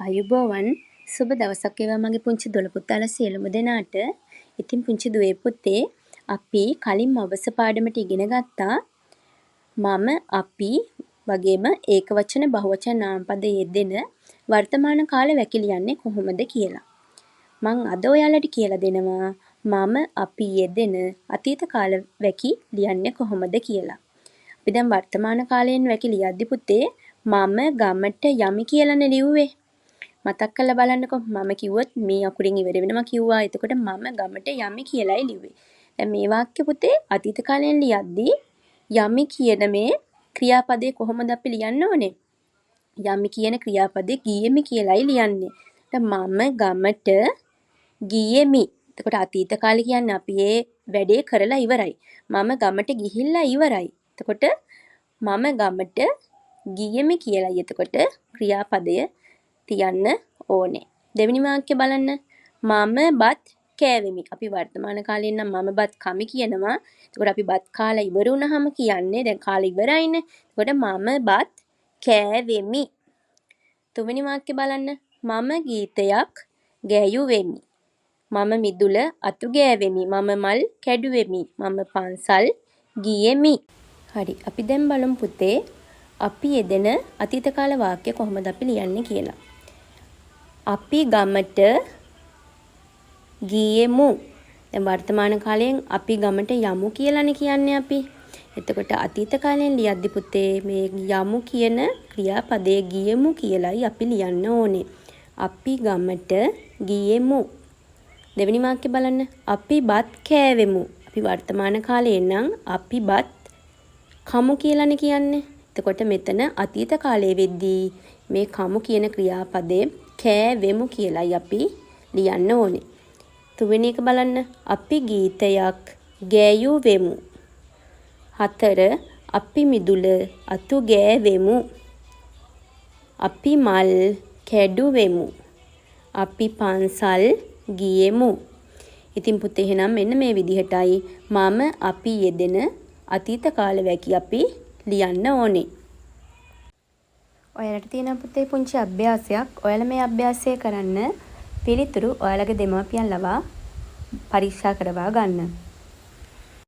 අයුබෝවන් සුබ දවසක් වේවා මගේ පුංචි දොළ පුතාලා සියලුම දෙනාට. ඉතින් පුංචි දුවේ පුතේ අපි කලින් අවස පාඩමට ඉගෙන ගත්තා මම අපි වගේම ඒකවචන බහුවචන නාමපද යෙදෙන වර්තමාන කාල වැකි ලියන්නේ කොහොමද කියලා. මං අද ඔයාලට කියලා දෙනවා මම අපි යෙදෙන අතීත කාල වැකි ලියන්නේ කොහොමද කියලා. අපි දැන් වර්තමාන කාලයෙන් වැකි ලියද්දි පුතේ මම ගමට යමි කියලානේ ලිව්වේ. මතක් කරලා බලන්නකෝ මම කිව්වොත් මේ අකුරින් ඉවර වෙනවා කිව්වා. එතකොට මම ගමට යමි කියලායි ලිව්වේ. දැන් මේ වාක්‍ය පුතේ අතීත කාලයෙන් ලියද්දී යමි කියන මේ ක්‍රියාපදේ කොහොමද අපි ලියන්න ඕනේ? යමි කියන ක්‍රියාපදේ ගියෙමි කියලායි ලියන්නේ. දැන් මම ගමට ගියෙමි. එතකොට අතීත කාලේ කියන්නේ අපි ඒ වැඩේ කරලා ඉවරයි. මම ගමට ගිහිල්ලා ඉවරයි. එතකොට මම ගමට ගියෙමි කියලායි එතකොට ක්‍රියාපදය තියන්න ඕනේ. දෙවෙනි වාක්‍ය බලන්න. මම බත් කෑවෙමි. අපි වර්තමාන කාලේ නම් මම බත් කමි කියනවා. එතකොට අපි බත් කාලා ඉවර වුණාම කියන්නේ දැන් කාලා ඉවරයිනේ. එතකොට මම බත් කෑවෙමි. තුන්වෙනි වාක්‍ය බලන්න. මම ගීතයක් ගැයුවෙමි. මම මිදුල අතු ගෑවෙමි. මම මල් කැඩුවෙමි. මම පන්සල් ගියෙමි. හරි. අපි දැන් බලමු පුතේ අපි යෙදෙන අතීත කාල වාක්‍ය කොහොමද අපි ලියන්නේ කියලා. අපි ගමට ගියෙමු. දැන් වර්තමාන කාලයෙන් අපි ගමට යමු කියලානේ කියන්නේ අපි. එතකොට අතීත කාලයෙන් ලියද්දි පුතේ මේ යමු කියන ක්‍රියාපදයේ ගියෙමු කියලායි අපි ලියන්න ඕනේ. අපි ගමට ගියෙමු. දෙවෙනි වාක්‍ය බලන්න. අපි බත් කෑවෙමු. අපි වර්තමාන කාලයෙන් නම් අපි බත් කමු කියලානේ කියන්නේ. එතකොට මෙතන අතීත කාලයේ වෙද්දී මේ කමු කියන ක්‍රියාපදේ කෑවෙමු කියලායි අපි ලියන්න ඕනේ. තුන්වෙනි එක බලන්න. අපි ගීතයක් ගැයුවෙමු. 4 අපි මිදුල අතු ගෑවෙමු. අපි මල් කැඩුවෙමු. අපි පන්සල් ගියෙමු. ඉතින් පුතේ එහෙනම් මෙන්න මේ විදිහටයි මම අපි යෙදෙන අතීත කාල වැකි අපි ලියන්න ඕනේ. ඔයාලට තියෙන පුතේ පුංචි අභ්‍යාසයක්. ඔයාලා මේ අභ්‍යාසය කරන්න පිළිතුරු ඔයාලගේ දෙමාපියන් ලවා පරීක්ෂා කරවා ගන්න.